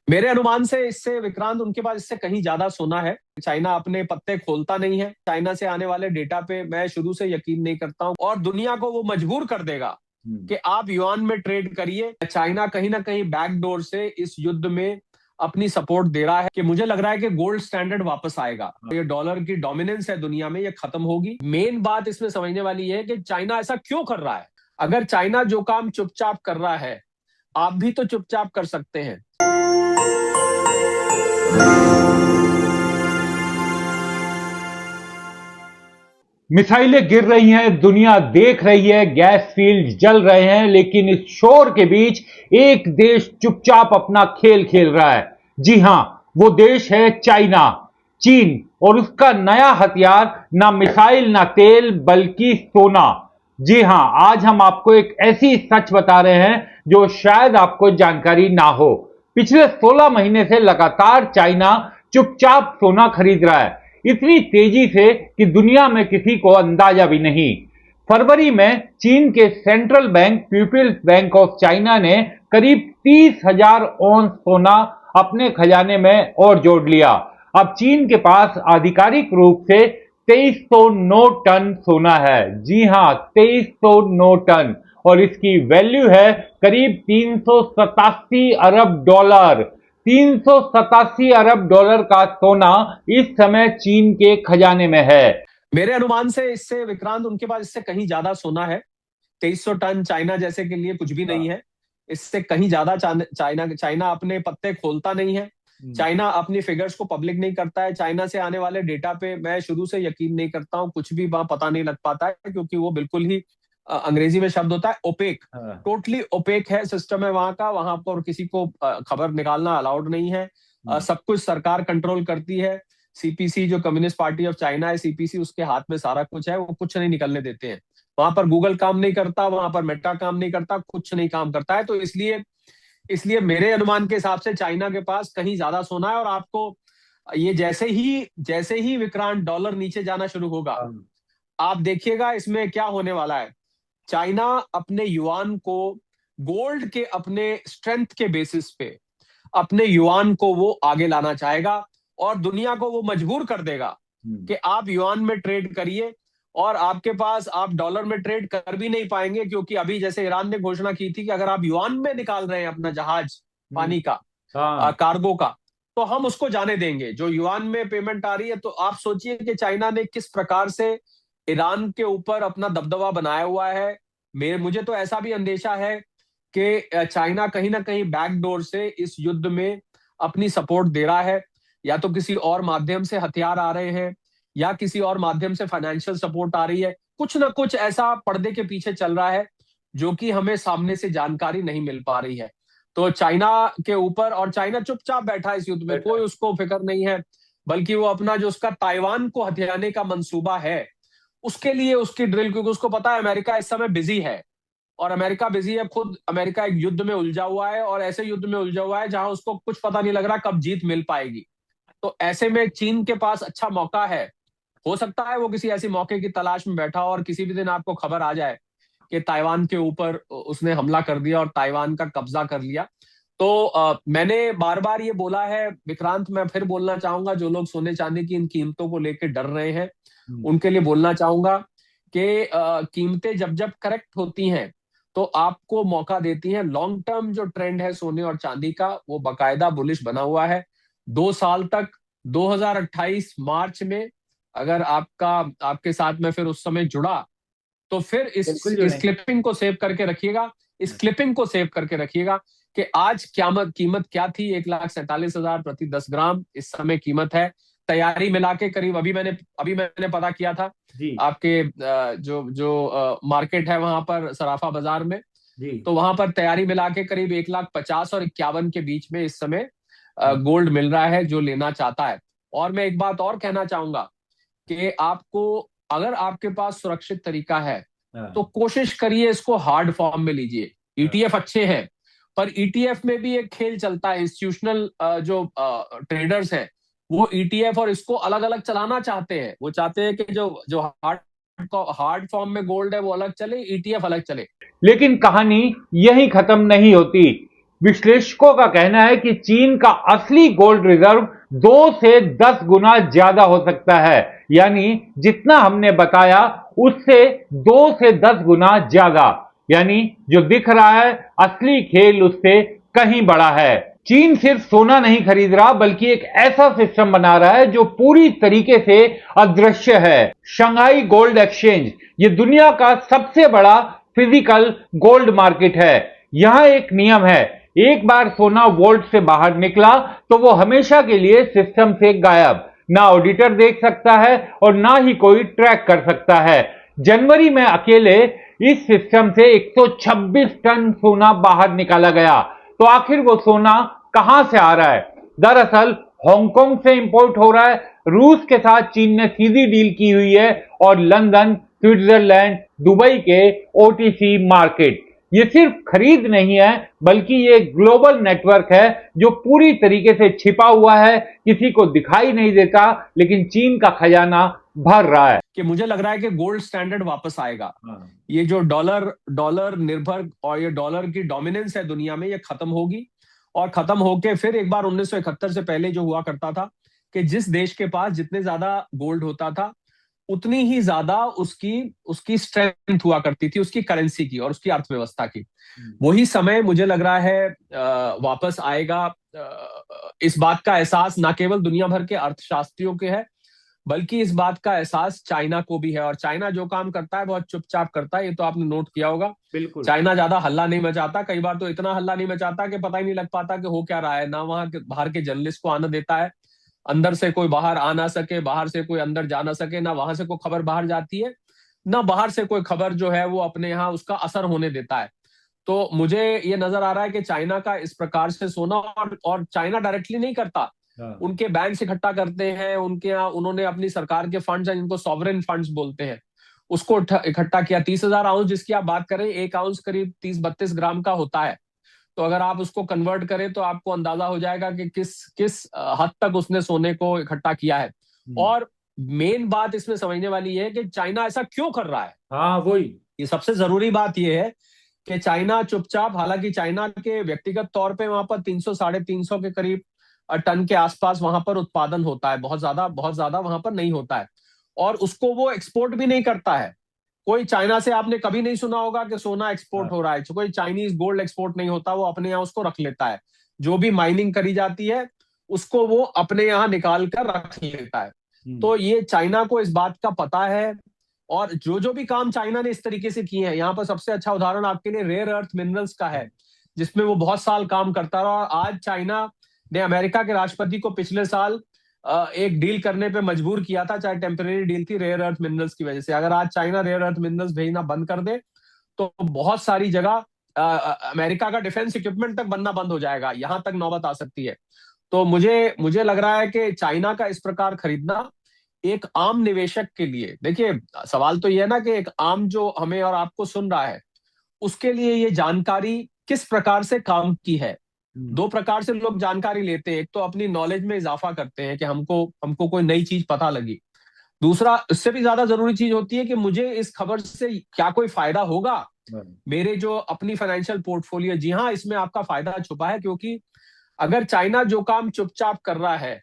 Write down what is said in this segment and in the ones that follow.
मेरे अनुमान से इससे विक्रांत उनके पास इससे कहीं ज्यादा सोना है। चाइना अपने पत्ते खोलता नहीं है। चाइना से आने वाले डेटा पे मैं शुरू से यकीन नहीं करता हूं और दुनिया को वो मजबूर कर देगा हम्म। कि आप युआन में ट्रेड करिए। चाइना कहीं ना कहीं बैकडोर से इस युद्ध में अपनी सपोर्ट दे रहा है कि मुझे लग रहा है कि गोल्ड स्टैंडर्ड वापस आएगा। ये डॉलर की डोमिनेंस है दुनिया में, ये खत्म होगी। मेन बात इसमें समझने वाली है कि चाइना ऐसा क्यों कर रहा है। अगर चाइना जो काम चुपचाप कर रहा है, आप भी तो चुपचाप कर सकते हैं। मिसाइलें गिर रही हैं, दुनिया देख रही है, गैस फील्ड जल रहे हैं, लेकिन इस शोर के बीच एक देश चुपचाप अपना खेल खेल रहा है। जी हां, वो देश है चाइना, चीन। और उसका नया हथियार ना मिसाइल ना तेल बल्कि सोना। जी हां, आज हम आपको एक ऐसी सच बता रहे हैं जो शायद आपको जानकारी ना हो। पिछले 16 महीने से लगातार चाइना चुपचाप सोना खरीद रहा है, इतनी तेजी से कि दुनिया में किसी को अंदाजा भी नहीं। फरवरी में चीन के central bank people's bank of China ने करीब 30,000 औंस सोना अपने खजाने में और जोड़ लिया। अब चीन के पास आधिकारिक रूप से 2309 टन सोना है। जी हां, 2309 टन। और इसकी वैल्यू है करीब 387 अरब डॉलर। 387 अरब डॉलर का सोना इस समय चीन के खजाने में है। मेरे अनुमान से इससे विक्रांत उनके पास इससे कहीं ज्यादा सोना है। 2300 टन चाइना जैसे के लिए कुछ भी नहीं है। इससे कहीं ज्यादा चाइना चाइना अपने पत्ते खोलता नहीं है। चाइना अपनी फिगर्स को पब्लिक नहीं करता है। चाइना से आने वाले डेटा पे मैं शुरू से यकीन नहीं करता हूं। कुछ भी वहां पता नहीं लग पाता है क्योंकि वो बिल्कुल ही अंग्रेजी में शब्द होता है ओपेक। हाँ। टोटली ओपेक है सिस्टम है वहां का। वहां पर किसी को खबर निकालना अलाउड नहीं है। सब कुछ सरकार कंट्रोल करती है। सीपीसी जो कम्युनिस्ट पार्टी ऑफ चाइना है, सीपीसी, उसके हाथ में सारा कुछ है। वो कुछ नहीं निकलने देते हैं। वहां पर गूगल काम नहीं करता, वहां पर मेटा काम नहीं करता, कुछ नहीं काम करता है। तो इसलिए इसलिए मेरे अनुमान के हिसाब से चाइना के पास कहीं ज्यादा सोना है। और आपको ये जैसे ही विक्रांत डॉलर नीचे जाना शुरू होगा, आप देखिएगा इसमें क्या होने वाला है। चाइना अपने युआन को गोल्ड के अपने स्ट्रेंथ के बेसिस पे अपने युआन को वो आगे लाना चाहेगा और दुनिया को वो मजबूर कर देगा कि आप युआन में ट्रेड करिए। और आपके पास आप डॉलर में ट्रेड कर भी नहीं पाएंगे क्योंकि अभी जैसे ईरान ने घोषणा की थी कि अगर आप युआन में निकाल रहे हैं अपना जहाज पानी का, हाँ। कार्गो का, तो हम उसको जाने देंगे। जो युआन में पेमेंट आ रही है, तो आप सोचिए कि चाइना ने किस प्रकार से ईरान के ऊपर अपना दबदबा बनाया हुआ है। मुझे तो ऐसा भी अंदेशा है कि चाइना कहीं ना कहीं बैकडोर से इस युद्ध में अपनी सपोर्ट दे रहा है। या तो किसी और माध्यम से हथियार आ रहे हैं या किसी और माध्यम से फाइनेंशियल सपोर्ट आ रही है। कुछ ना कुछ ऐसा पर्दे के पीछे चल रहा है जो कि हमें सामने से जानकारी नहीं मिल पा रही है। तो चाइना के ऊपर, और चाइना चुपचाप बैठा है इस युद्ध में, कोई उसको फिक्र नहीं है। बल्कि वो अपना जो उसका ताइवान को हथियाने का मंसूबा है, उसके लिए उसकी ड्रिल, क्योंकि उसको पता है अमेरिका इस समय बिजी है। और अमेरिका बिजी है, खुद अमेरिका एक युद्ध में उलझा हुआ है और ऐसे युद्ध में उलझा हुआ है जहां उसको कुछ पता नहीं लग रहा कब जीत मिल पाएगी। तो ऐसे में चीन के पास अच्छा मौका है। हो सकता है वो किसी ऐसी मौके की तलाश में बैठा हो और किसी भी दिन आपको खबर आ जाए कि ताइवान के ऊपर उसने हमला कर दिया और ताइवान का कब्जा कर लिया। तो मैंने बार बार ये बोला है विक्रांत, मैं फिर बोलना चाहूंगा, जो लोग सोने चांदी की इन कीमतों को लेकर डर रहे हैं उनके लिए बोलना चाहूंगा कि कीमतें जब जब करेक्ट होती हैं तो आपको मौका देती हैं। लॉन्ग टर्म जो ट्रेंड है सोने और चांदी का, वो बकायदा बुलिश बना हुआ है 2 साल तक। 2028 मार्च में अगर आपके साथ में फिर उस समय जुड़ा, तो फिर बिल्कुल इस जुड़ेंगे। क्लिपिंग को सेव करके रखिएगा। इस क्लिपिंग को सेव करके रखिएगा कि आज कीमत क्या थी। 1,47,000 प्रति 10 ग्राम इस समय कीमत है। तैयारी मिला के करीब, अभी मैंने पता किया था जी। आपके जो जो मार्केट है वहां पर सराफा बाजार में, जी। तो वहां पर तैयारी मिला के करीब 1,50,000 और 51 के बीच में इस समय गोल्ड मिल रहा है जो लेना चाहता है। और मैं एक बात और कहना चाहूंगा कि आपको, अगर आपके पास सुरक्षित तरीका है, तो हाँ। कोशिश करिए इसको हार्ड फॉर्म में लीजिए। हाँ। ईटीएफ अच्छे हैं, पर ईटीएफ में भी एक खेल चलता है। इंस्टीट्यूशनल जो ट्रेडर्स हैं, वो ईटीएफ और इसको अलग अलग चलाना चाहते हैं। वो चाहते हैं कि जो जो हार्ड फॉर्म में गोल्ड है वो अलग चले, ईटीएफ अलग चले। लेकिन कहानी यही खत्म नहीं होती। विश्लेषकों का कहना है कि चीन का असली गोल्ड रिजर्व 2 से 10 गुना ज्यादा हो सकता है, यानी जितना हमने बताया उससे 2 से 10 गुना ज्यादा, यानी जो दिख रहा है असली खेल उससे कहीं बड़ा है। चीन सिर्फ सोना नहीं खरीद रहा बल्कि एक ऐसा सिस्टम बना रहा है जो पूरी तरीके से अदृश्य है। शंघाई गोल्ड एक्सचेंज ये दुनिया का सबसे बड़ा फिजिकल गोल्ड मार्केट है। यहां एक नियम है, एक बार सोना वोल्ट से बाहर निकला तो वो हमेशा के लिए सिस्टम से गायब, ना ऑडिटर देख सकता है और ना ही कोई ट्रैक कर सकता है। जनवरी में अकेले इस सिस्टम से 126 टन सोना बाहर निकाला गया। तो आखिर वो सोना कहां से आ रहा है? दरअसल हांगकांग से इंपोर्ट हो रहा है। रूस के साथ चीन ने सीधी डील की हुई है और लंदन, स्विट्जरलैंड, दुबई के ओटीसी मार्केट। ये सिर्फ खरीद नहीं है बल्कि ये ग्लोबल नेटवर्क है जो पूरी तरीके से छिपा हुआ है, किसी को दिखाई नहीं देता, लेकिन चीन का खजाना भर रहा है। कि मुझे लग रहा है कि गोल्ड स्टैंडर्ड वापस आएगा। ये जो डॉलर डॉलर निर्भर और ये डॉलर की डोमिनेंस है दुनिया में, ये खत्म होगी और खत्म होके फिर एक बार 1971 से पहले जो हुआ करता था कि जिस देश के पास जितने ज्यादा गोल्ड होता था उतनी ही ज्यादा उसकी उसकी स्ट्रेंथ हुआ करती थी, उसकी करेंसी की और उसकी अर्थव्यवस्था की। वही समय मुझे लग रहा है वापस आएगा। इस बात का एहसास ना केवल दुनिया भर के अर्थशास्त्रियों के है बल्कि इस बात का एहसास चाइना को भी है। और चाइना जो काम करता है बहुत चुपचाप करता है, ये तो आपने नोट किया होगा। बिल्कुल। चाइना ज्यादा हल्ला नहीं मचाता, कई बार तो इतना हल्ला नहीं मचाता कि पता ही नहीं लग पाता कि हो क्या रहा है। ना वहां के बाहर के जर्नलिस्ट को आने देता है, अंदर से कोई बाहर आ ना सके, बाहर से कोई अंदर जा ना सके, ना वहां से कोई खबर बाहर जाती है, ना बाहर से कोई खबर जो है वो अपने यहाँ उसका असर होने देता है। तो मुझे ये नजर आ रहा है कि चाइना का इस प्रकार से सोना, और चाइना डायरेक्टली नहीं करता, उनके बैंक इकट्ठा करते हैं, उनके यहाँ उन्होंने अपनी सरकार के फंड्स हैं जिनको सॉवरेन फंड्स बोलते हैं, उसको इकट्ठा किया। 30,000 आउंस जिसकी आप बात करें, एक आउंस करीब 30-32 ग्राम का होता है। तो अगर आप उसको कन्वर्ट करें तो आपको अंदाजा हो जाएगा कि किस किस हद तक उसने सोने को इकट्ठा किया है। और मेन बात इसमें समझने वाली है कि चाइना ऐसा क्यों कर रहा है। हाँ, वही ये सबसे जरूरी बात यह है कि चाइना चुपचाप, हालांकि चाइना के व्यक्तिगत तौर पे वहां पर 300-350 के करीब टन के आसपास वहां पर उत्पादन होता है, बहुत ज्यादा वहां पर नहीं होता है, और उसको वो एक्सपोर्ट भी नहीं करता है। कोई चाइना से आपने कभी नहीं सुना होगा कि सोना एक्सपोर्ट हो रहा है, कोई चाइनीज गोल्ड एक्सपोर्ट नहीं होता, वो अपने यहाँ उसको रख लेता है। जो भी माइनिंग करी जाती है उसको वो अपने यहाँ निकाल कर रख लेता है। तो ये चाइना को इस बात का पता है, और जो जो भी काम चाइना ने इस तरीके से किए हैं, यहाँ पर सबसे अच्छा उदाहरण आपके लिए रेयर अर्थ मिनरल्स का है, जिसमें वो बहुत साल काम करता रहा। और आज चाइना ने अमेरिका के राष्ट्रपति को पिछले साल एक डील करने पे मजबूर किया था, चाहे टेम्परेरी डील थी रेयर अर्थ मिनरल्स की वजह से। अगर आज चाइना रेयर अर्थ मिनरल्स भेजना बंद कर दे तो बहुत सारी जगह अमेरिका का डिफेंस इक्विपमेंट तक बनना बंद हो जाएगा, यहां तक नौबत आ सकती है। तो मुझे लग रहा है कि चाइना का इस प्रकार खरीदना एक आम निवेशक के लिए, देखिए सवाल तो यह है ना कि एक आम जो हमें और आपको सुन रहा है उसके लिए ये जानकारी किस प्रकार से काम की है। दो प्रकार से लोग जानकारी लेते हैं, एक तो अपनी नॉलेज में इजाफा करते हैं कि हमको हमको कोई नई चीज पता लगी। दूसरा, इससे भी ज्यादा जरूरी चीज होती है कि मुझे इस खबर से क्या कोई फायदा होगा मेरे जो अपनी फाइनेंशियल पोर्टफोलियो। जी हाँ, इसमें आपका फायदा छुपा है, क्योंकि अगर चाइना जो काम चुपचाप कर रहा है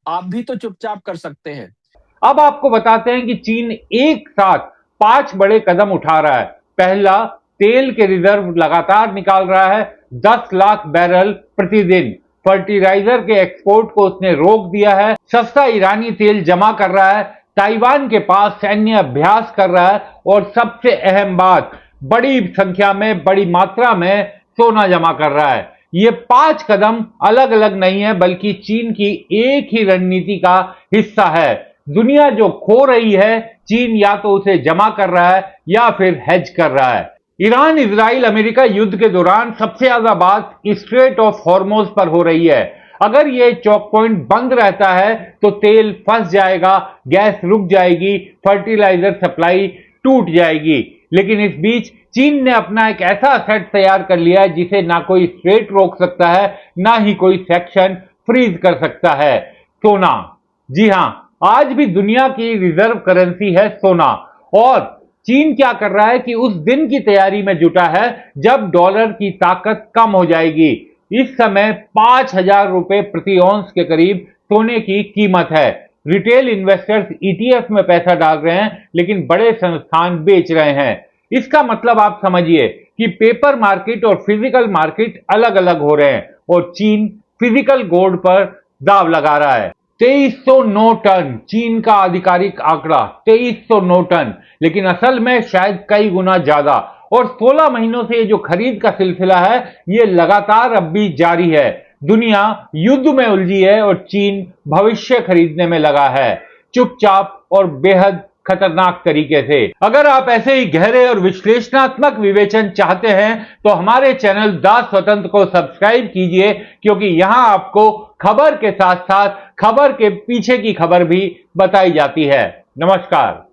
आप भी तो चुपचाप कर सकते हैं। अब आपको बताते हैं कि चीन एक साथ 5 बड़े कदम उठा रहा है। पहला, तेल के रिजर्व लगातार निकाल रहा है, 10 लाख बैरल प्रतिदिन। फर्टिलाइजर के एक्सपोर्ट को उसने रोक दिया है, सस्ता ईरानी तेल जमा कर रहा है, ताइवान के पास सैन्य अभ्यास कर रहा है, और सबसे अहम बात, बड़ी संख्या में, बड़ी मात्रा में सोना जमा कर रहा है। ये 5 कदम अलग अलग नहीं है बल्कि चीन की एक ही रणनीति का हिस्सा है। दुनिया जो खो रही है, चीन या तो उसे जमा कर रहा है या फिर हेज कर रहा है। ईरान इजराइल अमेरिका युद्ध के दौरान सबसे ज्यादा बात स्ट्रेट ऑफ हॉर्मोज पर हो रही है। अगर ये चौक पॉइंट बंद रहता है तो तेल फंस जाएगा, गैस रुक जाएगी, फर्टिलाइजर सप्लाई टूट जाएगी। लेकिन इस बीच चीन ने अपना एक ऐसा सेट तैयार कर लिया है जिसे ना कोई स्ट्रेट रोक सकता है, ना ही कोई सेक्शन फ्रीज कर सकता है। सोना, जी हां, आज भी दुनिया की रिजर्व करेंसी है सोना। और चीन क्या कर रहा है कि उस दिन की तैयारी में जुटा है जब डॉलर की ताकत कम हो जाएगी। इस समय 5,000 रुपए प्रति औंस के करीब सोने की कीमत है। रिटेल इन्वेस्टर्स ईटीएफ में पैसा डाल रहे हैं, लेकिन बड़े संस्थान बेच रहे हैं। इसका मतलब आप समझिए कि पेपर मार्केट और फिजिकल मार्केट अलग अलग हो रहे हैं और चीन फिजिकल गोल्ड पर दाव लगा रहा है। 2309 टन चीन का आधिकारिक आंकड़ा, 2309 टन, लेकिन असल में शायद कई गुना ज्यादा। और 16 महीनों से ये जो खरीद का सिलसिला है, ये लगातार अब भी जारी है। दुनिया युद्ध में उलझी है और चीन भविष्य खरीदने में लगा है, चुपचाप और बेहद खतरनाक तरीके से। अगर आप ऐसे ही गहरे और विश्लेषणात्मक विवेचन चाहते हैं तो हमारे चैनल द स्वतंत्र को सब्सक्राइब कीजिए, क्योंकि यहां आपको खबर के साथ साथ खबर के पीछे की खबर भी बताई जाती है। नमस्कार।